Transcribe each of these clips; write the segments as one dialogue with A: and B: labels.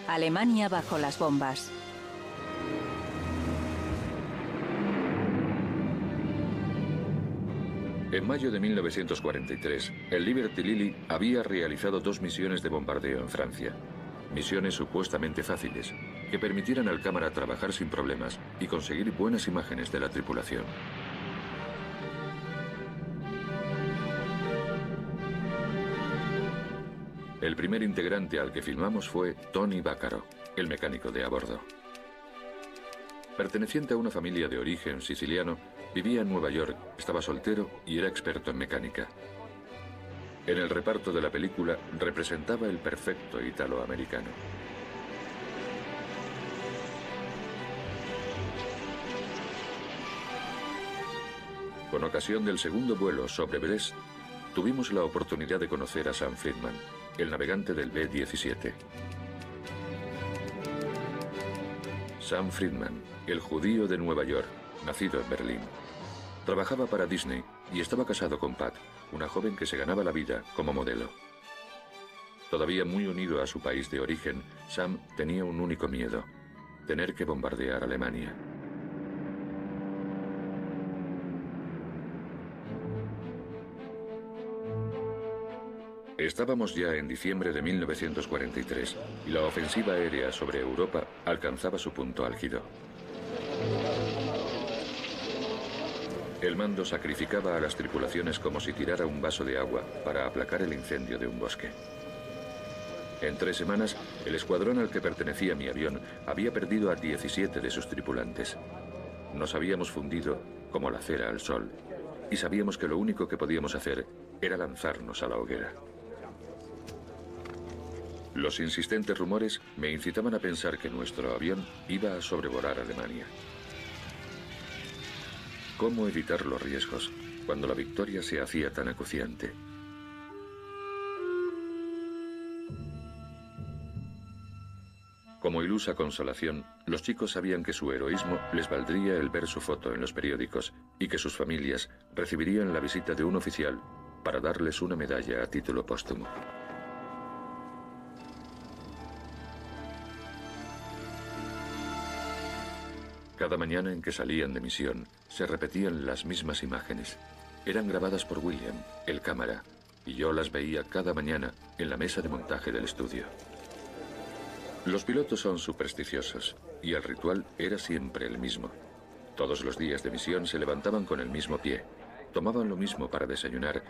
A: Alemania bajo las bombas.
B: En mayo de 1943, el Liberty Lily había realizado 2 misiones de bombardeo en Francia. Misiones supuestamente fáciles, que permitieran al cámara trabajar sin problemas y conseguir buenas imágenes de la tripulación. El primer integrante al que filmamos fue Tony Vaccaro, el mecánico de a bordo. Perteneciente a una familia de origen siciliano, vivía en Nueva York, estaba soltero y era experto en mecánica. En el reparto de la película representaba el perfecto italoamericano. Con ocasión del segundo vuelo sobre Brest, tuvimos la oportunidad de conocer a Sam Friedman, el navegante del B-17. Sam Friedman, el judío de Nueva York, nacido en Berlín. Trabajaba para Disney y estaba casado con Pat, una joven que se ganaba la vida como modelo. Todavía muy unido a su país de origen, Sam tenía un único miedo: tener que bombardear Alemania. Estábamos ya en diciembre de 1943 y la ofensiva aérea sobre Europa alcanzaba su punto álgido. El mando sacrificaba a las tripulaciones como si tirara un vaso de agua para aplacar el incendio de un bosque. En 3 semanas, el escuadrón al que pertenecía mi avión había perdido a 17 de sus tripulantes. Nos habíamos fundido como la cera al sol y sabíamos que lo único que podíamos hacer era lanzarnos a la hoguera. Los insistentes rumores me incitaban a pensar que nuestro avión iba a sobrevolar Alemania. ¿Cómo evitar los riesgos cuando la victoria se hacía tan acuciante? Como ilusa consolación, los chicos sabían que su heroísmo les valdría el ver su foto en los periódicos y que sus familias recibirían la visita de un oficial para darles una medalla a título póstumo. Cada mañana en que salían de misión, se repetían las mismas imágenes. Eran grabadas por William, el cámara, y yo las veía cada mañana en la mesa de montaje del estudio. Los pilotos son supersticiosos, y el ritual era siempre el mismo. Todos los días de misión se levantaban con el mismo pie, tomaban lo mismo para desayunar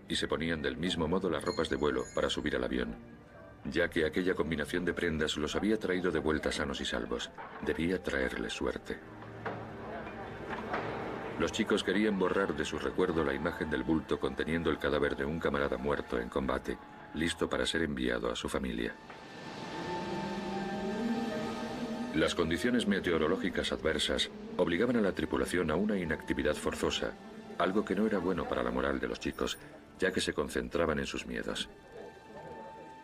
B: y se ponían del mismo modo las ropas de vuelo para subir al avión, ya que aquella combinación de prendas los había traído de vuelta sanos y salvos. Debía traerles suerte. Los chicos querían borrar de su recuerdo la imagen del bulto conteniendo el cadáver de un camarada muerto en combate, listo para ser enviado a su familia. Las condiciones meteorológicas adversas obligaban a la tripulación a una inactividad forzosa, algo que no era bueno para la moral de los chicos, ya que se concentraban en sus miedos.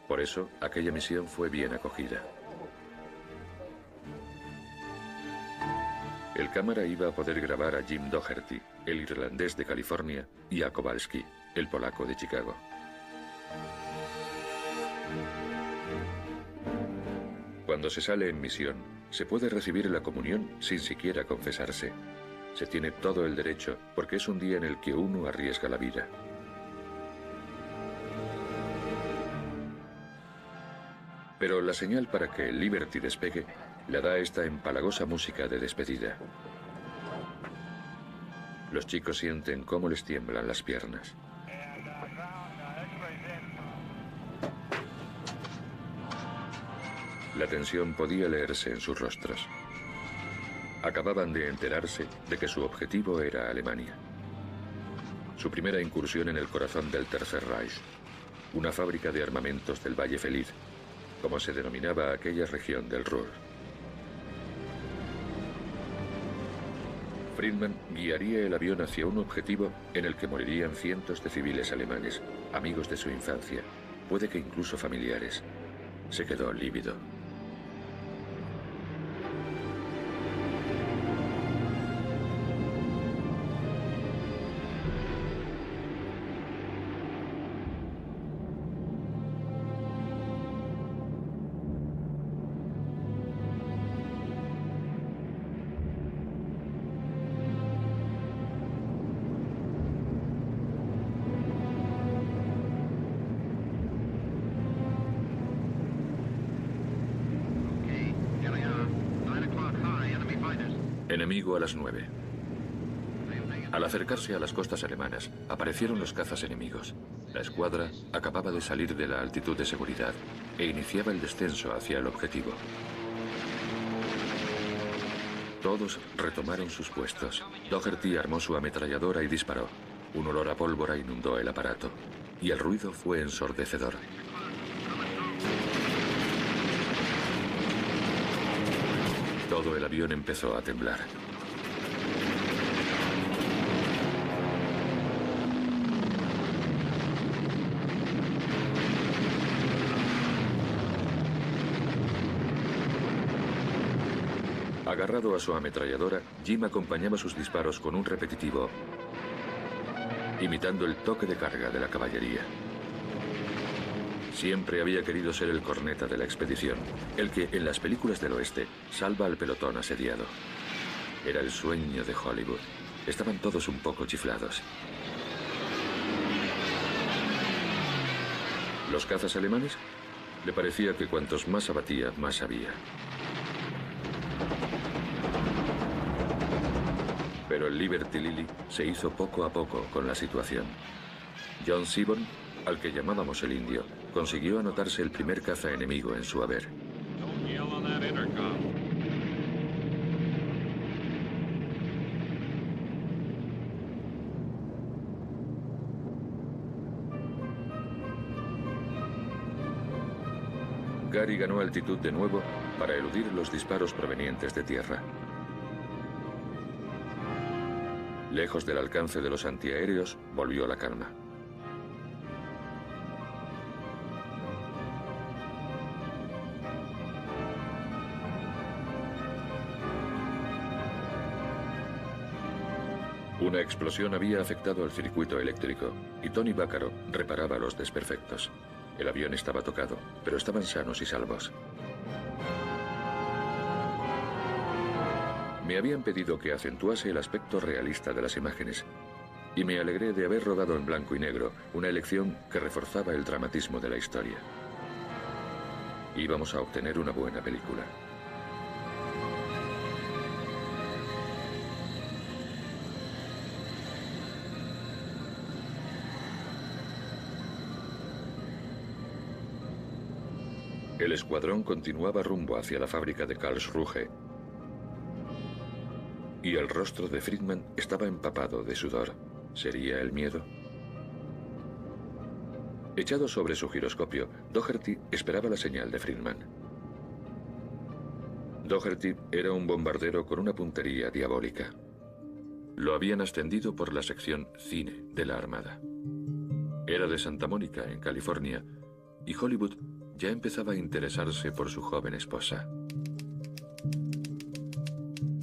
B: Por eso, aquella misión fue bien acogida. El cámara iba a poder grabar a Jim Doherty, el irlandés de California, y a Kowalski, el polaco de Chicago. Cuando se sale en misión, se puede recibir la comunión sin siquiera confesarse. Se tiene todo el derecho porque es un día en el que uno arriesga la vida. Pero la señal para que el Liberty despegue la da esta empalagosa música de despedida. Los chicos sienten cómo les tiemblan las piernas. La tensión podía leerse en sus rostros. Acababan de enterarse de que su objetivo era Alemania. Su primera incursión en el corazón del Tercer Reich, una fábrica de armamentos del Valle Feliz, como se denominaba aquella región del Ruhr. Friedman guiaría el avión hacia un objetivo en el que morirían cientos de civiles alemanes, amigos de su infancia, puede que incluso familiares. Se quedó lívido. Enemigo a las 9. Al acercarse a las costas alemanas, aparecieron los cazas enemigos. La escuadra acababa de salir de la altitud de seguridad e iniciaba el descenso hacia el objetivo. Todos retomaron sus puestos. Doherty armó su ametralladora y disparó. Un olor a pólvora inundó el aparato, y el ruido fue ensordecedor. Todo el avión empezó a temblar. Agarrado a su ametralladora, Jim acompañaba sus disparos con un repetitivo, imitando el toque de carga de la caballería. Siempre había querido ser el corneta de la expedición, el que en las películas del oeste salva al pelotón asediado. Era el sueño de Hollywood. Estaban todos un poco chiflados. Los cazas alemanes, le parecía que cuantos más abatía, más había. Pero el Liberty Lily se hizo poco a poco con la situación. John Seaborn, al que llamábamos el indio, consiguió anotarse el primer caza enemigo en su haber. Gary ganó altitud de nuevo para eludir los disparos provenientes de tierra. Lejos del alcance de los antiaéreos, volvió la calma. Una explosión había afectado el circuito eléctrico y Tony Vaccaro reparaba los desperfectos. El avión estaba tocado, pero estaban sanos y salvos. Me habían pedido que acentuase el aspecto realista de las imágenes, y me alegré de haber rodado en blanco y negro, una elección que reforzaba el dramatismo de la historia. Íbamos a obtener una buena película. El escuadrón continuaba rumbo hacia la fábrica de Karlsruhe, y el rostro de Friedman estaba empapado de sudor. ¿Sería el miedo? Echado sobre su giroscopio, Doherty esperaba la señal de Friedman. Doherty era un bombardero con una puntería diabólica. Lo habían ascendido por la sección cine de la Armada. Era de Santa Mónica, en California, y Hollywood ya empezaba a interesarse por su joven esposa.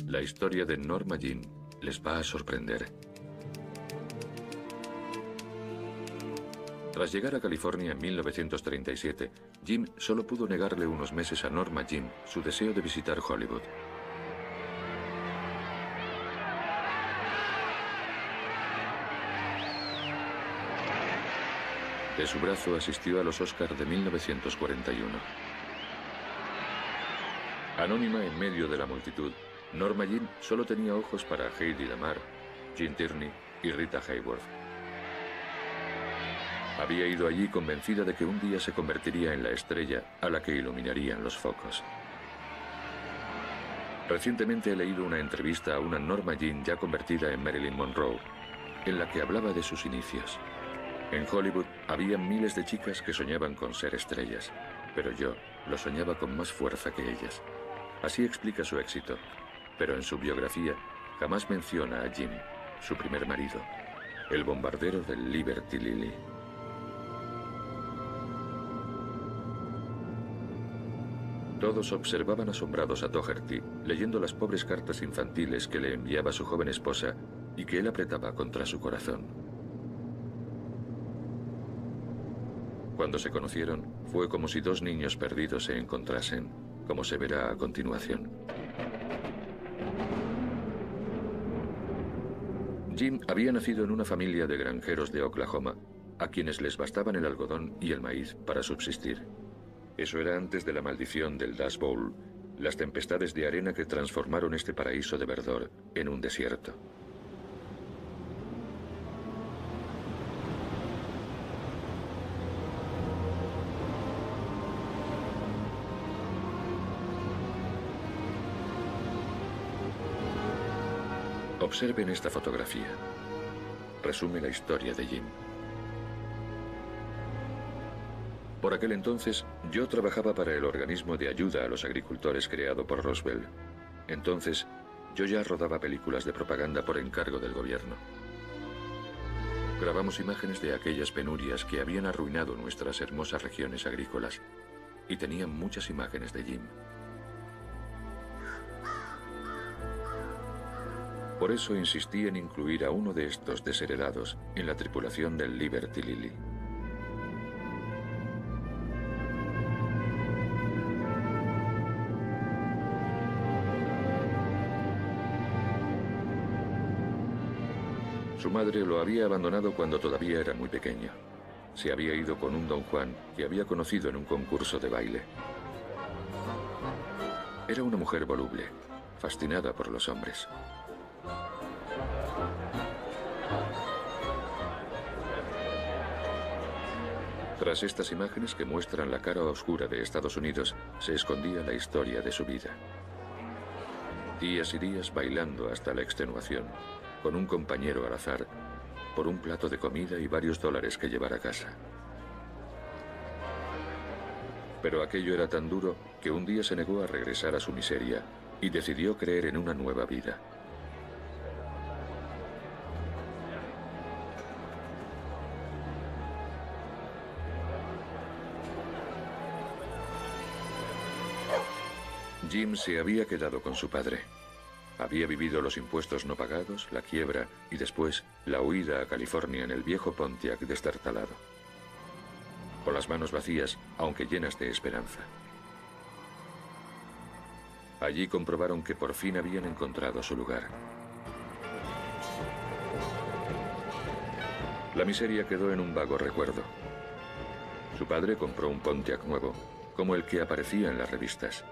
B: La historia de Norma Jean les va a sorprender. Tras llegar a California en 1937, Jim solo pudo negarle unos meses a Norma Jean su deseo de visitar Hollywood. De su brazo asistió a los Oscars de 1941. Anónima en medio de la multitud, Norma Jean solo tenía ojos para Heidi Lamar, Gene Tierney y Rita Hayworth. Había ido allí convencida de que un día se convertiría en la estrella a la que iluminarían los focos. Recientemente he leído una entrevista a una Norma Jean ya convertida en Marilyn Monroe, en la que hablaba de sus inicios. En Hollywood había miles de chicas que soñaban con ser estrellas, pero yo lo soñaba con más fuerza que ellas. Así explica su éxito, pero en su biografía jamás menciona a Jim, su primer marido, el bombardero del Liberty Lily. Todos observaban asombrados a Doherty, leyendo las pobres cartas infantiles que le enviaba su joven esposa y que él apretaba contra su corazón. Cuando se conocieron, fue como si dos niños perdidos se encontrasen, como se verá a continuación. Jim había nacido en una familia de granjeros de Oklahoma, a quienes les bastaban el algodón y el maíz para subsistir. Eso era antes de la maldición del Dust Bowl, las tempestades de arena que transformaron este paraíso de verdor en un desierto. Observen esta fotografía. Resume la historia de Jim. Por aquel entonces, yo trabajaba para el organismo de ayuda a los agricultores creado por Roosevelt. Entonces, yo ya rodaba películas de propaganda por encargo del gobierno. Grabamos imágenes de aquellas penurias que habían arruinado nuestras hermosas regiones agrícolas, y tenían muchas imágenes de Jim. Por eso insistí en incluir a uno de estos desheredados en la tripulación del Liberty Lily. Su madre lo había abandonado cuando todavía era muy pequeño. Se había ido con un don Juan que había conocido en un concurso de baile. Era una mujer voluble, fascinada por los hombres. Tras estas imágenes que muestran la cara oscura de Estados Unidos, se escondía la historia de su vida. Días y días bailando hasta la extenuación, con un compañero al azar, por un plato de comida y varios dólares que llevar a casa. Pero aquello era tan duro que un día se negó a regresar a su miseria y decidió creer en una nueva vida. Jim se había quedado con su padre. Había vivido los impuestos no pagados, la quiebra y después la huida a California en el viejo Pontiac destartalado. Con las manos vacías, aunque llenas de esperanza. Allí comprobaron que por fin habían encontrado su lugar. La miseria quedó en un vago recuerdo. Su padre compró un Pontiac nuevo, como el que aparecía en las revistas.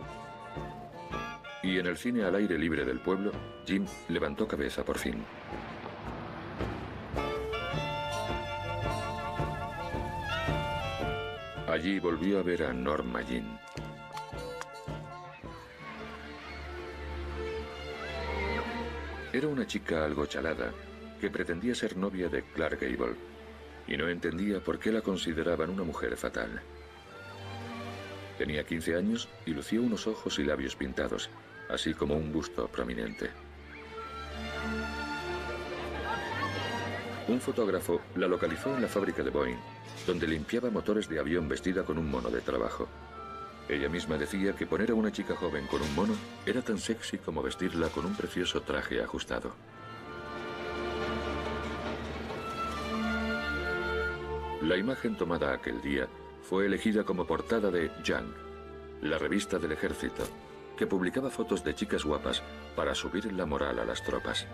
B: Y en el cine al aire libre del pueblo, Jim levantó cabeza por fin. Allí volvió a ver a Norma Jean. Era una chica algo chalada que pretendía ser novia de Clark Gable y no entendía por qué la consideraban una mujer fatal. Tenía 15 años y lucía unos ojos y labios pintados, así como un busto prominente. Un fotógrafo la localizó en la fábrica de Boeing, donde limpiaba motores de avión vestida con un mono de trabajo. Ella misma decía que poner a una chica joven con un mono era tan sexy como vestirla con un precioso traje ajustado. La imagen tomada aquel día fue elegida como portada de Young, la revista del ejército, que publicaba fotos de chicas guapas para subir la moral a las tropas.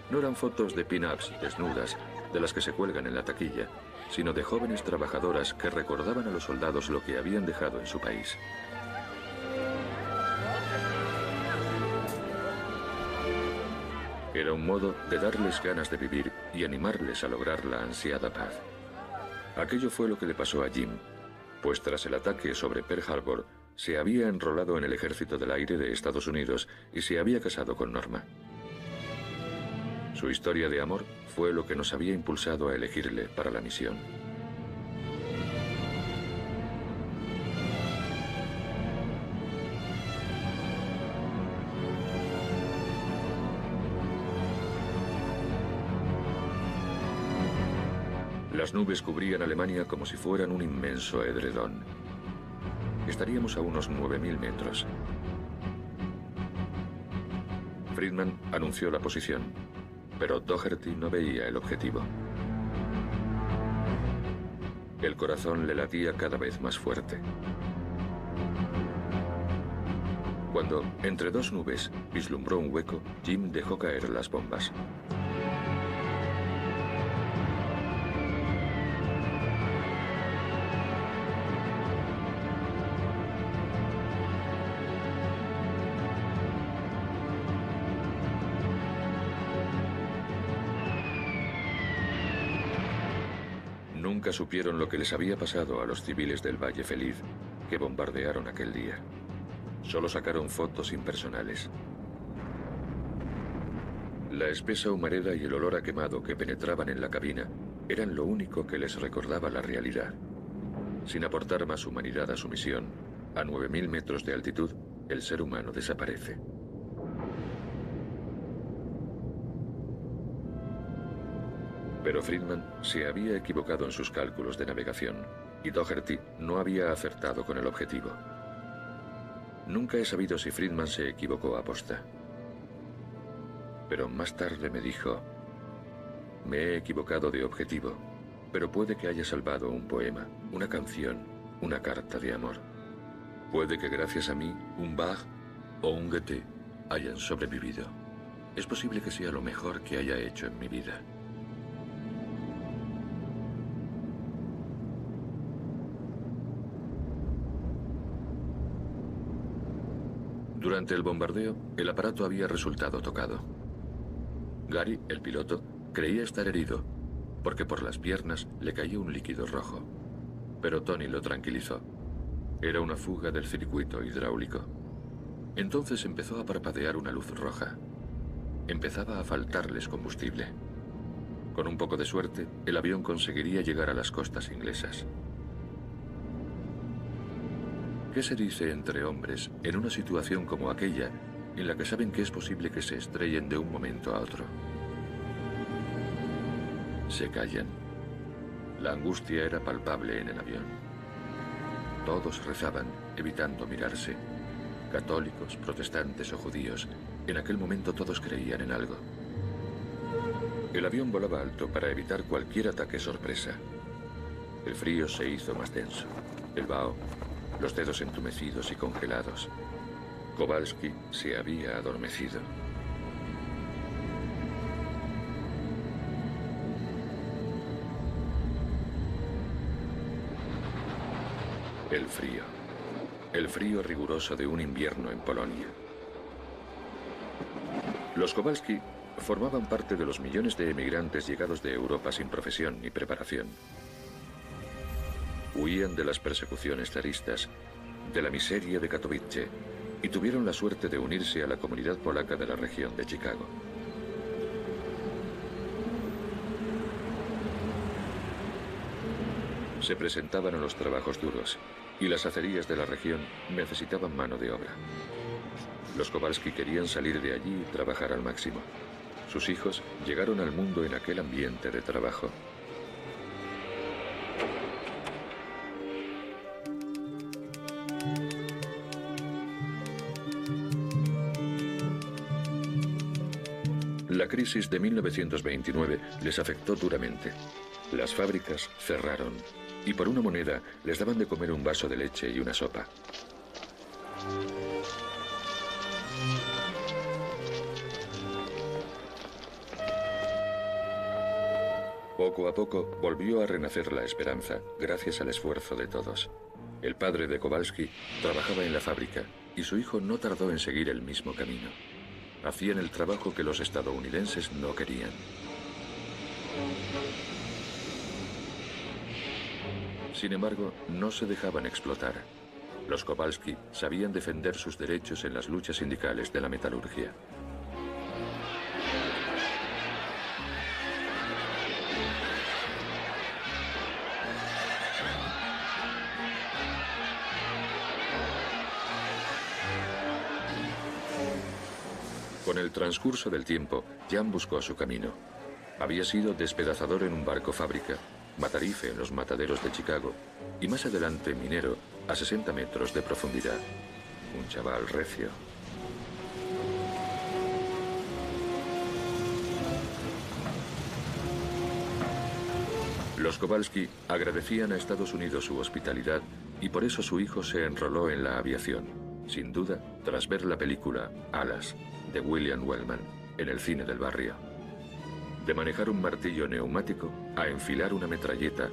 B: No eran fotos de pin-ups desnudas, de las que se cuelgan en la taquilla, sino de jóvenes trabajadoras que recordaban a los soldados lo que habían dejado en su país. Era un modo de darles ganas de vivir y animarles a lograr la ansiada paz. Aquello fue lo que le pasó a Jim, pues tras el ataque sobre Pearl Harbor, se había enrolado en el Ejército del Aire de Estados Unidos y se había casado con Norma. Su historia de amor fue lo que nos había impulsado a elegirle para la misión. Las nubes cubrían Alemania como si fueran un inmenso edredón. Estaríamos a unos 9.000 metros. Friedman anunció la posición, pero Doherty no veía el objetivo. El corazón le latía cada vez más fuerte. Cuando, entre dos nubes, vislumbró un hueco, Jim dejó caer las bombas. Nunca supieron lo que les había pasado a los civiles del Valle Feliz, que bombardearon aquel día. Solo sacaron fotos impersonales. La espesa humareda y el olor a quemado que penetraban en la cabina eran lo único que les recordaba la realidad. Sin aportar más humanidad a su misión, a 9.000 metros de altitud, el ser humano desaparece. Pero Friedman se había equivocado en sus cálculos de navegación y Doherty no había acertado con el objetivo. Nunca he sabido si Friedman se equivocó a posta. Pero más tarde me dijo: me he equivocado de objetivo, pero puede que haya salvado un poema, una canción, una carta de amor. Puede que gracias a mí un Bach o un Goethe hayan sobrevivido. Es posible que sea lo mejor que haya hecho en mi vida. Durante el bombardeo, el aparato había resultado tocado. Gary, el piloto, creía estar herido, porque por las piernas le caía un líquido rojo. Pero Tony lo tranquilizó. Era una fuga del circuito hidráulico. Entonces empezó a parpadear una luz roja. Empezaba a faltarles combustible. Con un poco de suerte, el avión conseguiría llegar a las costas inglesas. ¿Qué se dice entre hombres en una situación como aquella, en la que saben que es posible que se estrellen de un momento a otro? Se callan. La angustia era palpable en el avión. Todos rezaban, evitando mirarse. Católicos, protestantes o judíos, en aquel momento todos creían en algo. El avión volaba alto para evitar cualquier ataque sorpresa. El frío se hizo más denso. El vaho, los dedos entumecidos y congelados. Kowalski se había adormecido. El frío. El frío riguroso de un invierno en Polonia. Los Kowalski formaban parte de los millones de emigrantes llegados de Europa sin profesión ni preparación. Huían de las persecuciones zaristas, de la miseria de Katowice, y tuvieron la suerte de unirse a la comunidad polaca de la región de Chicago. Se presentaban a los trabajos duros, y las acerías de la región necesitaban mano de obra. Los Kowalski querían salir de allí y trabajar al máximo. Sus hijos llegaron al mundo en aquel ambiente de trabajo. La crisis de 1929 les afectó duramente. Las fábricas cerraron y por una moneda les daban de comer un vaso de leche y una sopa. Poco a poco volvió a renacer la esperanza, gracias al esfuerzo de todos. El padre de Kowalski trabajaba en la fábrica y su hijo no tardó en seguir el mismo camino. Hacían el trabajo que los estadounidenses no querían. Sin embargo, no se dejaban explotar. Los Kowalski sabían defender sus derechos en las luchas sindicales de la metalurgia. Con el transcurso del tiempo, Jan buscó su camino. Había sido despedazador en un barco fábrica, matarife en los mataderos de Chicago y más adelante minero a 60 metros de profundidad. Un chaval recio. Los Kowalski agradecían a Estados Unidos su hospitalidad y por eso su hijo se enroló en la aviación, sin duda tras ver la película Alas, de William Wellman, en el cine del barrio. De manejar un martillo neumático a enfilar una metralleta,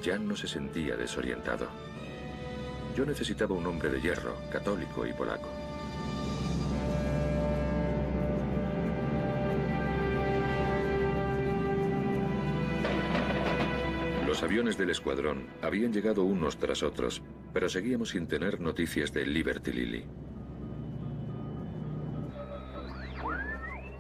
B: Jan no se sentía desorientado. Yo necesitaba un hombre de hierro, católico y polaco. Los Los aviones del escuadrón habían llegado unos tras otros, pero seguíamos sin tener noticias de Liberty Lily.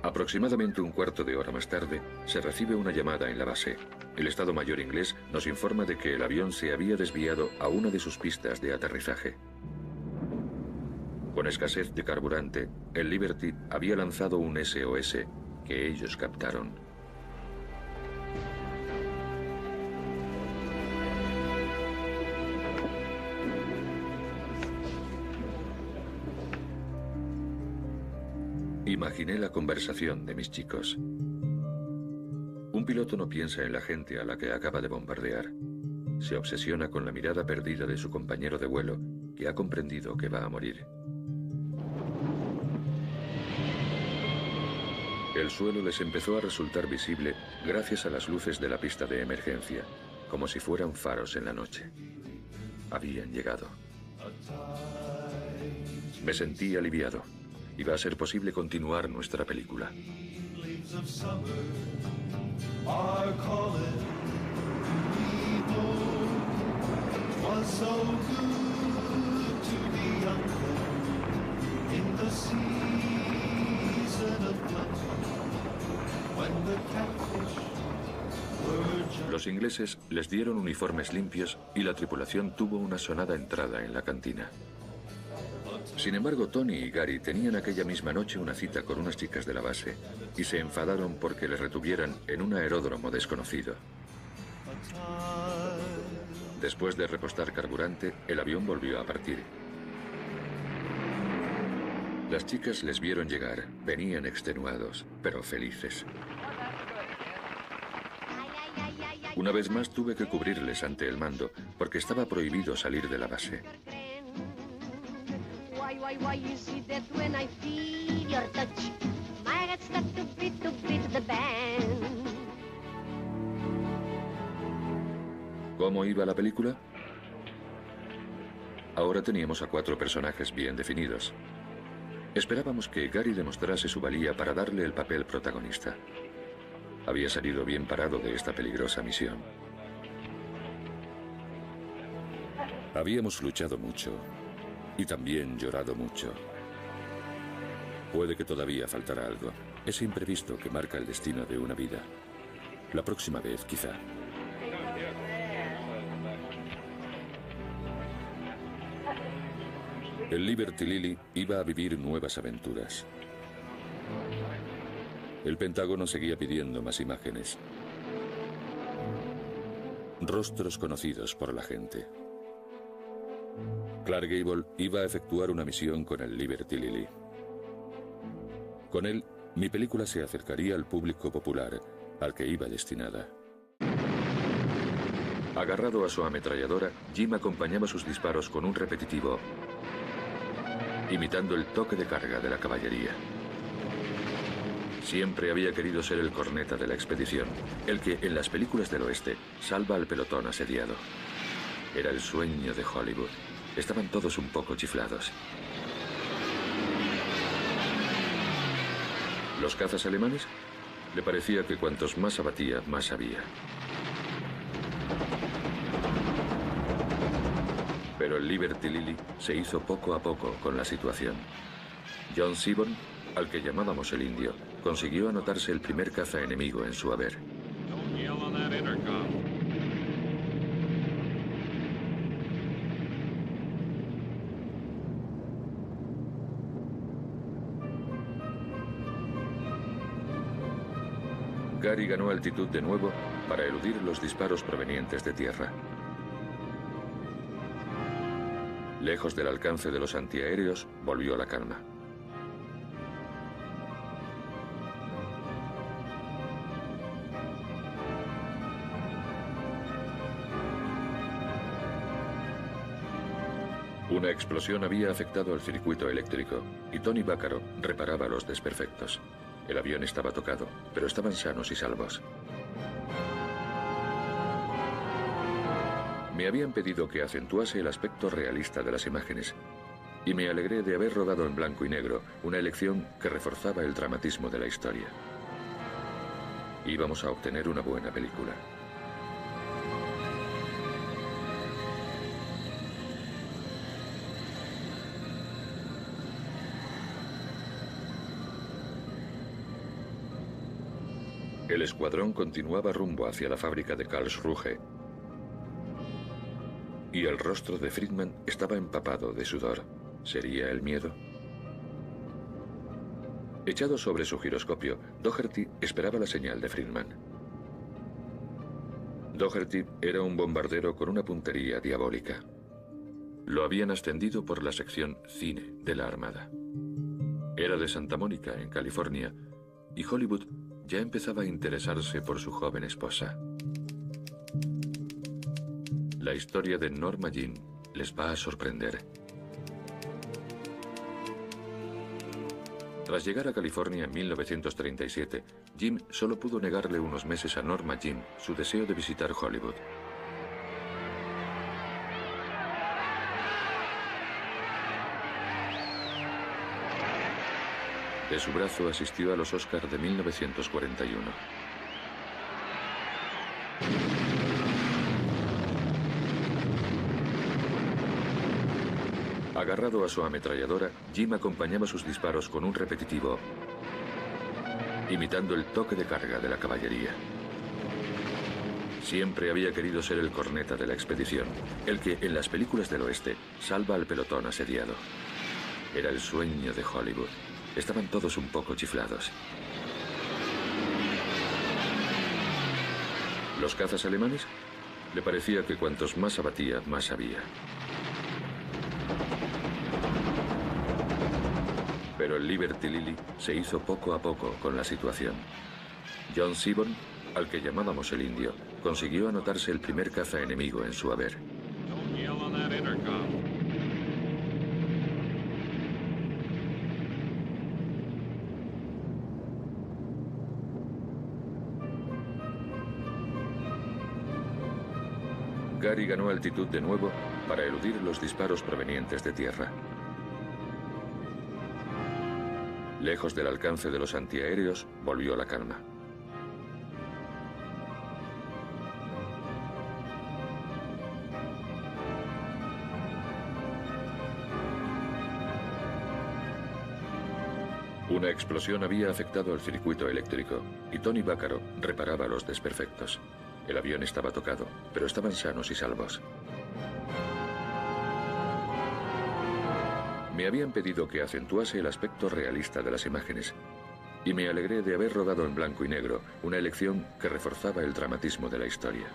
B: Aproximadamente un cuarto de hora más tarde, se recibe una llamada en la base. El Estado Mayor inglés nos informa de que el avión se había desviado a una de sus pistas de aterrizaje. Con escasez de carburante, el Liberty había lanzado un SOS que ellos captaron. Imaginé la conversación de mis chicos. Un piloto no piensa en la gente a la que acaba de bombardear. Se obsesiona con la mirada perdida de su compañero de vuelo, que ha comprendido que va a morir. El suelo les empezó a resultar visible gracias a las luces de la pista de emergencia, como si fueran faros en la noche. Habían llegado. Me sentí aliviado. Iba a ser posible continuar nuestra película. Los ingleses les dieron uniformes limpios y la tripulación tuvo una sonada entrada en la cantina. Sin embargo, Tony y Gary tenían aquella misma noche una cita con unas chicas de la base y se enfadaron porque les retuvieran en un aeródromo desconocido. Después de repostar carburante, el avión volvió a partir. Las chicas les vieron llegar, venían extenuados, pero felices. Una vez más tuve que cubrirles ante el mando, porque estaba prohibido salir de la base. ¿Cómo iba la película? Ahora teníamos a 4 personajes bien definidos. Esperábamos que Gary demostrase su valía para darle el papel protagonista. Había salido bien parado de esta peligrosa misión. Habíamos luchado mucho y también llorado mucho. Puede que todavía faltara algo. Ese imprevisto que marca el destino de una vida. La próxima vez, quizá. El Liberty Lily iba a vivir nuevas aventuras. El Pentágono seguía pidiendo más imágenes. Rostros conocidos por la gente. Clark Gable iba a efectuar una misión con el Liberty Lily. Con él, mi película se acercaría al público popular, al que iba destinada. Agarrado a su ametralladora, Jim acompañaba sus disparos con un repetitivo, imitando el toque de carga de la caballería. Siempre había querido ser el corneta de la expedición, el que, en las películas del oeste, salva al pelotón asediado. Era el sueño de Hollywood. Estaban todos un poco chiflados. ¿Los cazas alemanes? Le parecía que cuantos más abatía, más había. Pero el Liberty Lily se hizo poco a poco con la situación. John Seaborn, al que llamábamos el indio, consiguió anotarse el primer caza enemigo en su haber. Gary ganó altitud de nuevo para eludir los disparos provenientes de tierra. Lejos del alcance de los antiaéreos, volvió la calma. Una explosión había afectado al circuito eléctrico y Tony Vaccaro reparaba los desperfectos. El avión estaba tocado, pero estaban sanos y salvos. Me habían pedido que acentuase el aspecto realista de las imágenes y me alegré de haber rodado en blanco y negro, una elección que reforzaba el dramatismo de la historia. Íbamos a obtener una buena película. El escuadrón continuaba rumbo hacia la fábrica de Karlsruhe y el rostro de Friedman estaba empapado de sudor. ¿Sería el miedo? Echado sobre su giroscopio, Doherty esperaba la señal de Friedman. Doherty era un bombardero con una puntería diabólica. Lo habían ascendido por la sección cine de la Armada. Era de Santa Mónica, en California, y Hollywood ya empezaba a interesarse por su joven esposa. La historia de Norma Jean les va a sorprender. Tras llegar a California en 1937, Jim solo pudo negarle unos meses a Norma Jean su deseo de visitar Hollywood. De su brazo asistió a los Oscars de 1941. Agarrado a su ametralladora, Jim acompañaba sus disparos con un repetitivo, imitando el toque de carga de la caballería. Siempre había querido ser el corneta de la expedición, el que en las películas del oeste salva al pelotón asediado. Era el sueño de Hollywood. Estaban todos un poco chiflados. Los cazas alemanes, le parecía que cuantos más abatía, más había. Pero el Liberty Lily se hizo poco a poco con la situación. John Seaborn, al que llamábamos el indio, consiguió anotarse el primer caza enemigo en su haber. Gary ganó altitud de nuevo para eludir los disparos provenientes de tierra. Lejos del alcance de los antiaéreos, volvió la calma. Una explosión había afectado el circuito eléctrico y Tony Vaccaro reparaba los desperfectos. El avión estaba tocado, pero estaban sanos y salvos. Me habían pedido que acentuase el aspecto realista de las imágenes, y me alegré de haber rodado en blanco y negro, una elección que reforzaba el dramatismo de la historia.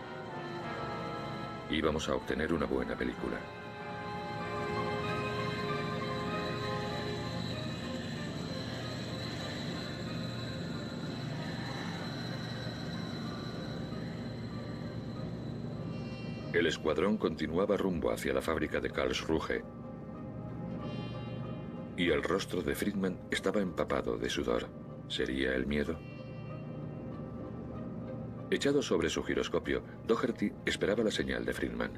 B: Íbamos a obtener una buena película. El escuadrón continuaba rumbo hacia la fábrica de Karlsruhe y el rostro de Friedman estaba empapado de sudor. ¿Sería el miedo? Echado sobre su giroscopio, Doherty esperaba la señal de Friedman.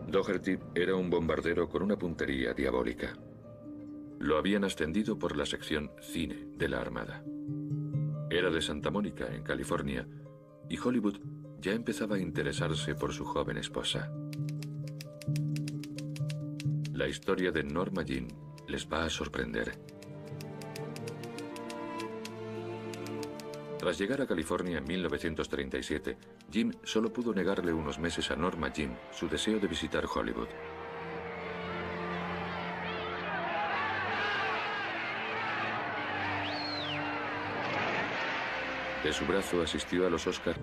B: Doherty era un bombardero con una puntería diabólica. Lo habían ascendido por la sección cine de la Armada. Era de Santa Mónica, en California, y Hollywood ya empezaba a interesarse por su joven esposa. La historia de Norma Jean les va a sorprender. Tras llegar a California en 1937, Jim solo pudo negarle unos meses a Norma Jean su deseo de visitar Hollywood. De su brazo asistió a los Oscars.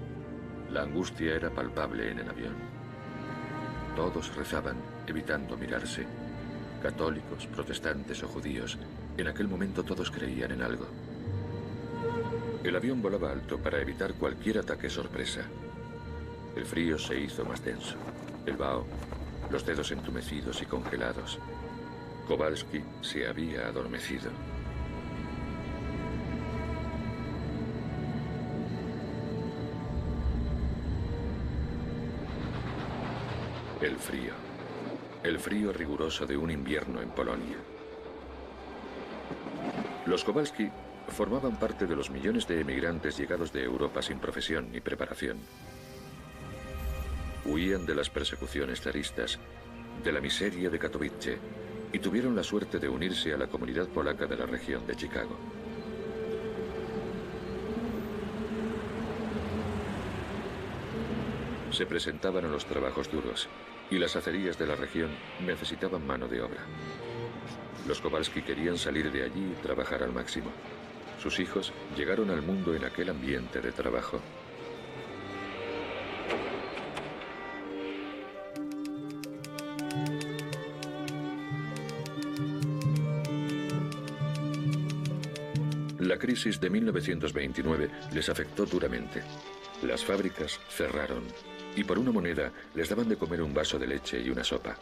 B: La angustia era palpable en el avión. Todos rezaban, evitando mirarse. Católicos, protestantes o judíos. En aquel momento todos creían en algo. El avión volaba alto para evitar cualquier ataque sorpresa. El frío se hizo más denso. El vaho, los dedos entumecidos y congelados. Kowalski se había adormecido. El frío riguroso de un invierno en Polonia. Los Kowalski formaban parte de los millones de emigrantes llegados de Europa sin profesión ni preparación. Huían de las persecuciones zaristas, de la miseria de Katowice, y tuvieron la suerte de unirse a la comunidad polaca de la región de Chicago. se presentaban a los trabajos duros y las acerías de la región necesitaban mano de obra. Los Kowalski querían salir de allí y trabajar al máximo. Sus hijos llegaron al mundo en aquel ambiente de trabajo. La crisis de 1929 les afectó duramente. Las fábricas cerraron y por una moneda les daban de comer un vaso de leche y una sopa.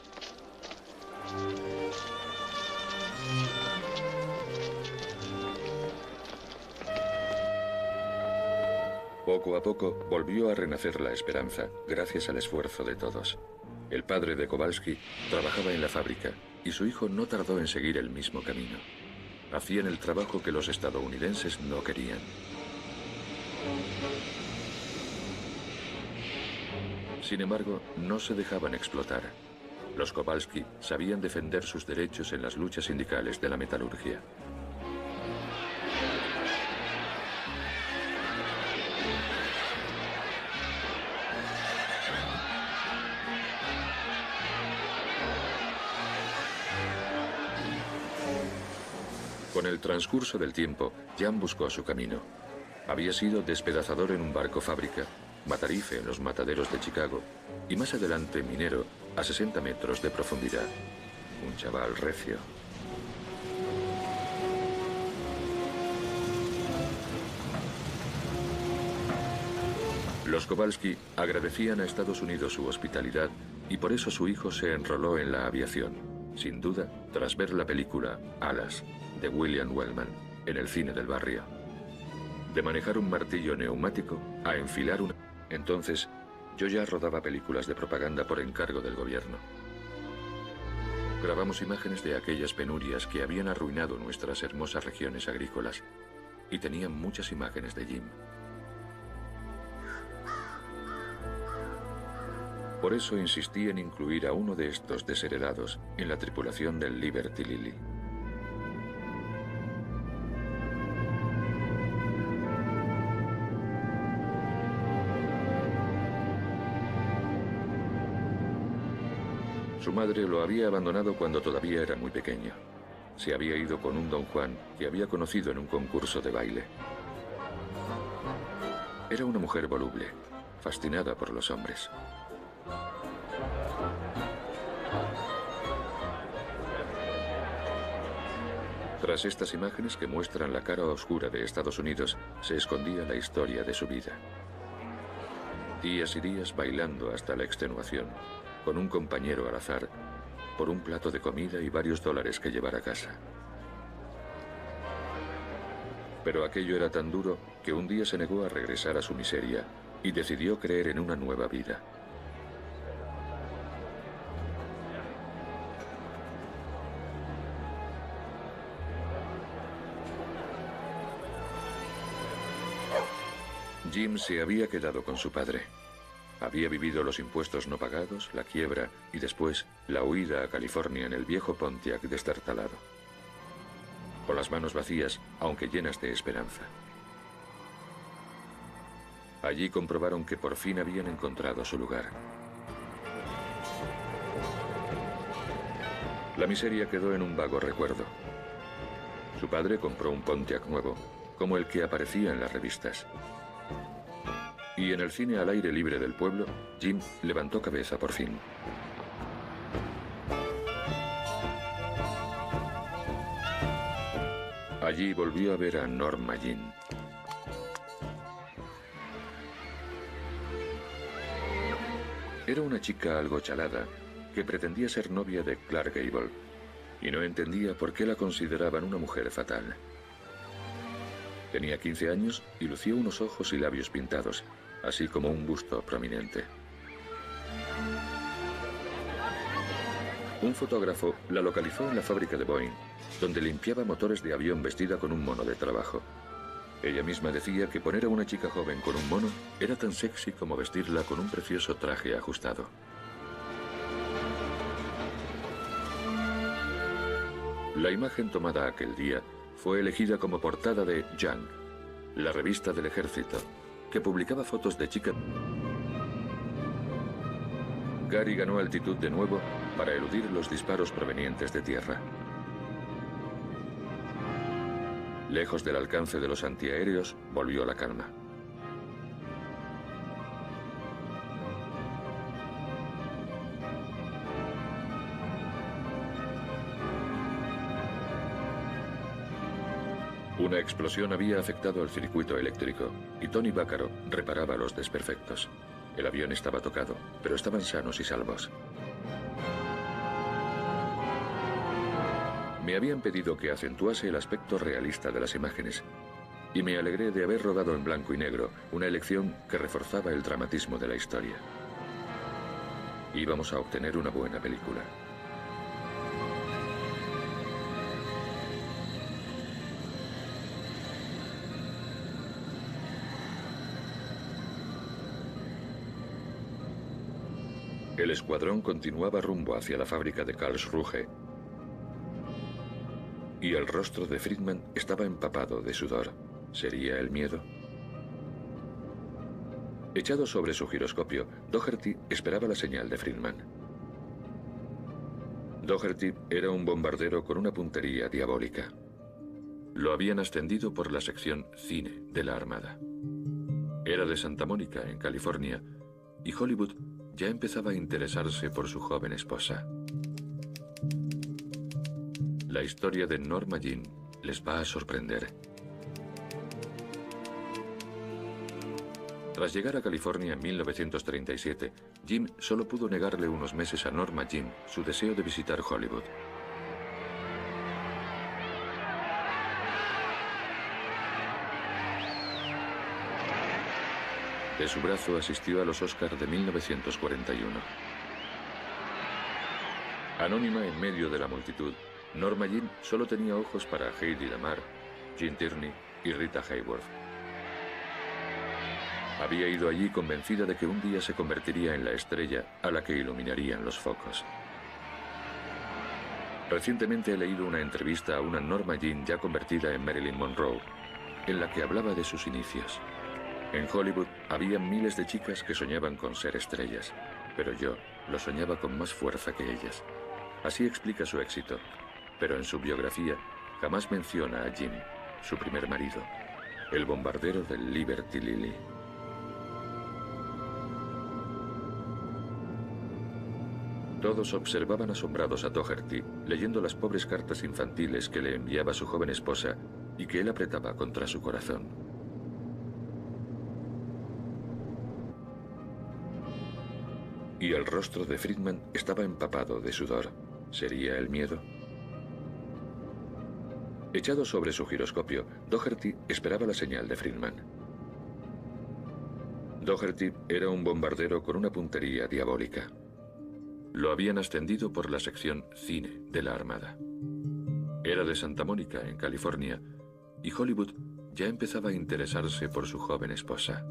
B: Poco a poco volvió a renacer la esperanza, gracias al esfuerzo de todos. El padre de Kowalski trabajaba en la fábrica y su hijo no tardó en seguir el mismo camino. Hacían el trabajo que los estadounidenses no querían. Sin embargo, no se dejaban explotar. Los Kowalski sabían defender sus derechos en las luchas sindicales de la metalurgia. Con el transcurso del tiempo, Jan buscó su camino. Había sido despedazador en un barco fábrica, matarife en los mataderos de Chicago y más adelante minero a 60 metros de profundidad. Un chaval recio. Los Kowalski agradecían a Estados Unidos su hospitalidad y por eso su hijo se enroló en la aviación. Sin duda, tras ver la película Alas, de William Wellman, en el cine del barrio. De manejar un martillo neumático a enfilar una... Entonces, yo ya rodaba películas de propaganda por encargo del gobierno. Grabamos imágenes de aquellas penurias que habían arruinado nuestras hermosas regiones agrícolas y tenían muchas imágenes de Jim. Por eso insistí en incluir a uno de estos desheredados en la tripulación del Liberty Lily. Su madre lo había abandonado cuando todavía era muy pequeño. Se había ido con un don Juan que había conocido en un concurso de baile. Era una mujer voluble, fascinada por los hombres. Tras estas imágenes que muestran la cara oscura de Estados Unidos, se escondía la historia de su vida. Días y días bailando hasta la extenuación, con un compañero al azar, por un plato de comida y varios dólares que llevar a casa. Pero aquello era tan duro que un día se negó a regresar a su miseria y decidió creer en una nueva vida. Jim se había quedado con su padre. Había vivido los impuestos no pagados, la quiebra y después la huida a California en el viejo Pontiac destartalado. Con las manos vacías, aunque llenas de esperanza. Allí comprobaron que por fin habían encontrado su lugar. La miseria quedó en un vago recuerdo. Su padre compró un Pontiac nuevo, como el que aparecía en las revistas. Y en el cine al aire libre del pueblo, Jim levantó cabeza por fin. Allí volvió a ver a Norma Jean. Era una chica algo chalada que pretendía ser novia de Clark Gable y no entendía por qué la consideraban una mujer fatal. Tenía 15 años y lucía unos ojos y labios pintados, así como un busto prominente. Un fotógrafo la localizó en la fábrica de Boeing, donde limpiaba motores de avión vestida con un mono de trabajo. Ella misma decía que poner a una chica joven con un mono era tan sexy como vestirla con un precioso traje ajustado. La imagen tomada aquel día fue elegida como portada de Young, la revista del ejército, que publicaba fotos de chicas. Gary ganó altitud de nuevo para eludir los disparos provenientes de tierra. Lejos del alcance de los antiaéreos, volvió la calma. Una explosión había afectado al circuito eléctrico y Tony Vaccaro reparaba los desperfectos. El avión estaba tocado, pero estaban sanos y salvos. Me habían pedido que acentuase el aspecto realista de las imágenes, y me alegré de haber rodado en blanco y negro, una elección que reforzaba el dramatismo de la historia. Íbamos a obtener una buena película. El escuadrón continuaba rumbo hacia la fábrica de Karlsruhe y el rostro de Friedman estaba empapado de sudor. ¿Sería el miedo? Echado sobre su giroscopio, Doherty esperaba la señal de Friedman. Doherty era un bombardero con una puntería diabólica. Lo habían ascendido por la sección cine de la Armada. Era de Santa Mónica, en California, y Hollywood ya empezaba a interesarse por su joven esposa. La historia de Norma Jean les va a sorprender. Tras llegar a California en 1937, Jim solo pudo negarle unos meses a Norma Jean su deseo de visitar Hollywood. De su brazo asistió a los Oscars de 1941. Anónima en medio de la multitud, Norma Jean solo tenía ojos para Hedy Lamarr, Gene Tierney y Rita Hayworth. Había ido allí convencida de que un día se convertiría en la estrella a la que iluminarían los focos. Recientemente he leído una entrevista a una Norma Jean ya convertida en Marilyn Monroe, en la que hablaba de sus inicios. En Hollywood había miles de chicas que soñaban con ser estrellas, pero yo lo soñaba con más fuerza que ellas. Así explica su éxito, pero en su biografía jamás menciona a Jim, su primer marido, el bombardero del Liberty Lily. Todos observaban asombrados a Doherty, leyendo las pobres cartas infantiles que le enviaba su joven esposa y que él apretaba contra su corazón. Y el rostro de Friedman estaba empapado de sudor. ¿Sería el miedo? Echado sobre su giroscopio, Doherty esperaba la señal de Friedman. Doherty era un bombardero con una puntería diabólica. Lo habían ascendido por la sección cine de la Armada. Era de Santa Mónica, en California, y Hollywood ya empezaba a interesarse por su joven esposa.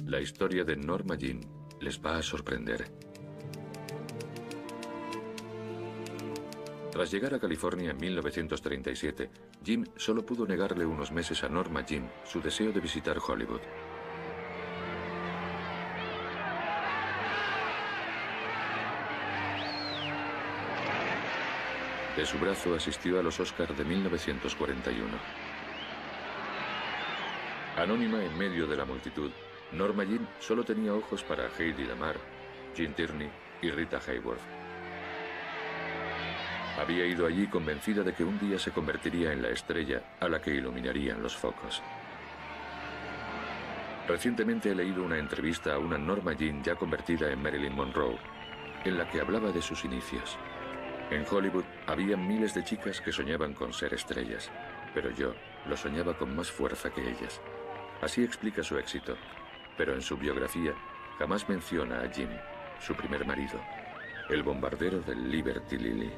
B: La historia de Norma Jean les va a sorprender. Tras llegar a California en 1937, Jim solo pudo negarle unos meses a Norma Jean su deseo de visitar Hollywood. De su brazo asistió a los Oscars de 1941. Anónima en medio de la multitud, Norma Jean solo tenía ojos para Hedy Lamarr, Gene Tierney y Rita Hayworth. Había ido allí convencida de que un día se convertiría en la estrella a la que iluminarían los focos. Recientemente he leído una entrevista a una Norma Jean ya convertida en Marilyn Monroe, en la que hablaba de sus inicios. En Hollywood había miles de chicas que soñaban con ser estrellas, pero yo lo soñaba con más fuerza que ellas. Así explica su éxito, pero en su biografía jamás menciona a Jim, su primer marido, el bombardero del Liberty Lily.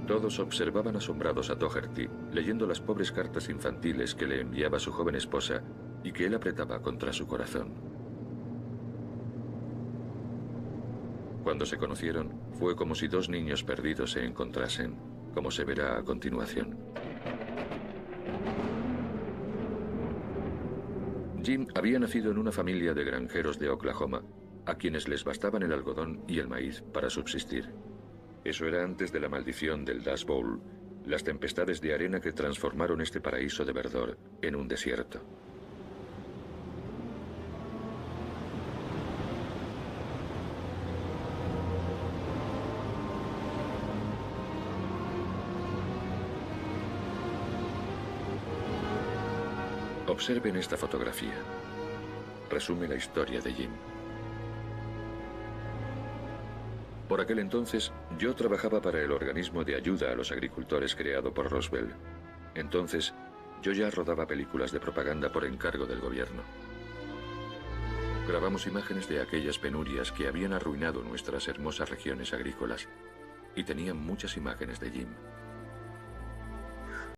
B: Todos observaban asombrados a Doherty, leyendo las pobres cartas infantiles que le enviaba su joven esposa y que él apretaba contra su corazón. Cuando se conocieron, fue como si dos niños perdidos se encontrasen, como se verá a continuación. Jim había nacido en una familia de granjeros de Oklahoma, a quienes les bastaban el algodón y el maíz para subsistir. Eso era antes de la maldición del Dust Bowl, las tempestades de arena que transformaron este paraíso de verdor en un desierto. Observen esta fotografía. Resume la historia de Jim. Por aquel entonces, yo trabajaba para el organismo de ayuda a los agricultores creado por Roosevelt. Entonces, yo ya rodaba películas de propaganda por encargo del gobierno. Grabamos imágenes de aquellas penurias que habían arruinado nuestras hermosas regiones agrícolas. Y tenían muchas imágenes de Jim.